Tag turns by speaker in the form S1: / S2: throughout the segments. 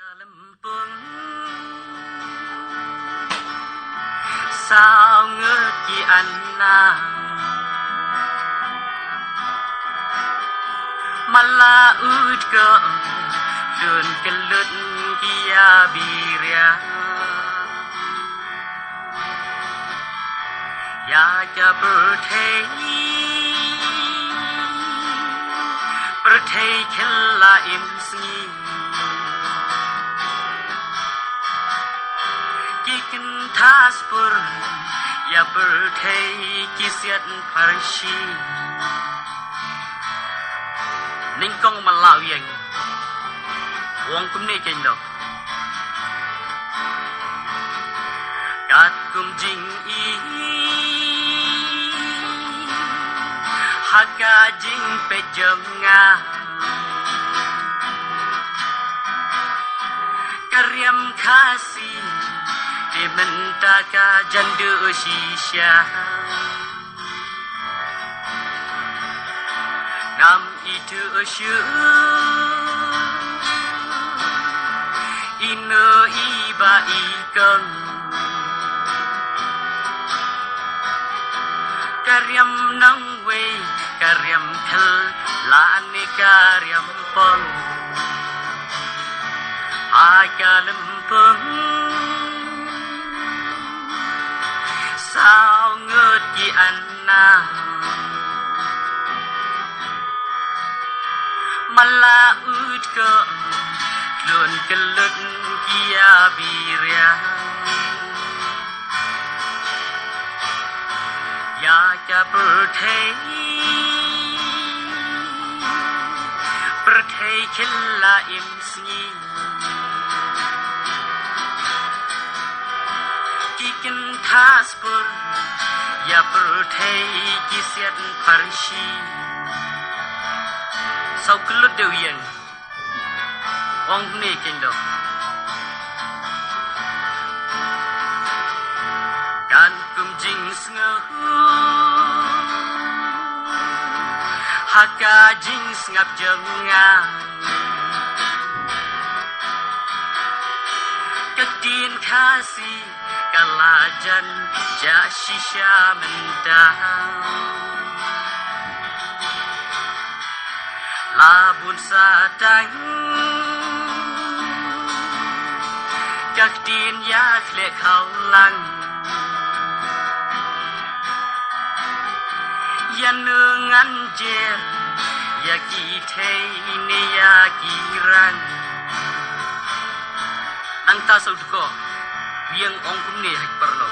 S1: Lempung sao ngớt kỳ anh Mala ut ke Dun kelut kia biria Ya ja berthei khilla im sngi Kikin taspur ya berthei kisiat parshi Ningkong malau yang Wong kumni kendo Kat kum jing i Haka jing pe jenga Karyam kasih Dimentaka jandu shisha Nam itu asyu Ino iba ikeng Karyam nang wei Karyam thel Lani karyam pong Aga lempeng Sao ngớt ki anna Mala ut ke Lun kelut kia biria Ya ja berthei khilla im sngi Kikin taspur ya berthei kisiat parshi Sau kelut dew yang Wong ni kendo Kan kum jing snguh Haka jing ngap jengang Kedin kasih Kalajan jashisha mendang Labun sadang Các tin yak lệ khao lăng Ya nương ăn chê Ya kỳ thê ni ya kỳ rang Nang ta sau duko Biang ong kumni hek perlo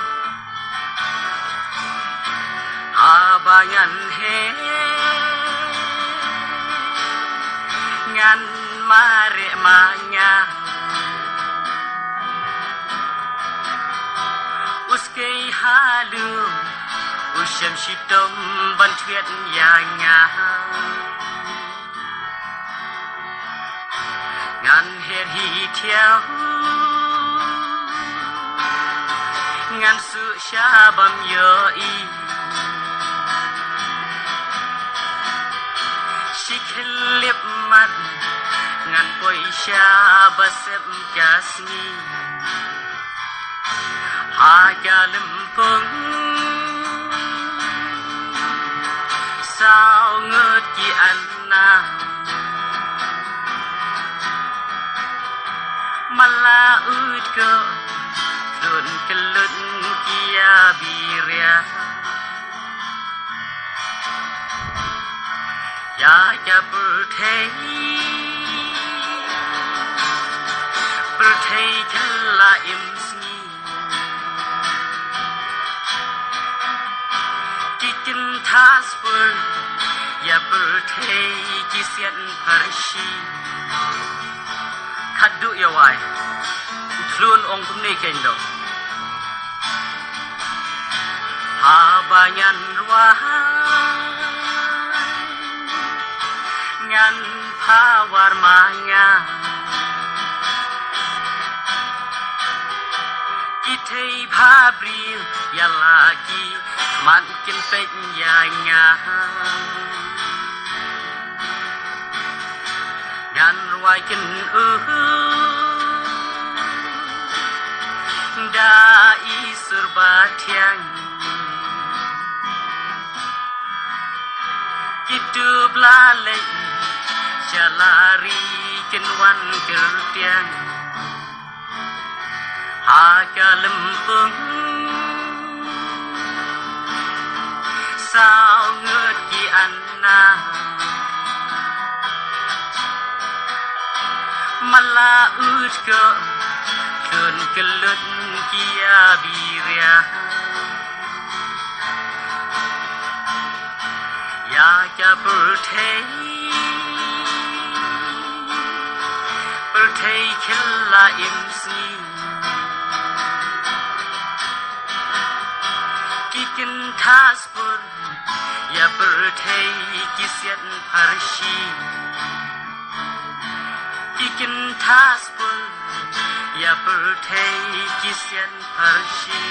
S1: Abangan he Ngan mare manya Uskei halu Usyam shitom bantuet yanya Ngan her hi tiao Ngan su syabam yoi Shikhilip mat Ngan poi syabasem kasni Haga lempeng Sao ngớt ki anna Mala ut ke Dun kelut kia biria Ya ja berthei khilla im sngi Kikin taspur ya berthei kisiat parshi Khadu ya wai Klun ong kumni kendo Habanyan ruah Ngan pawar manya Kitei bhabril ya lagi Mankin penyanya Ngan wai kin dai surbathyang hidup lalai jalari kenwan kertiang haga lempung sao ngớt ki anna mala ut ke kun kelut kia biria ya ja berthei khilla imsi kikin thas pun ya berthei kisian parshi kikin thas pun ya berthei kisian parshi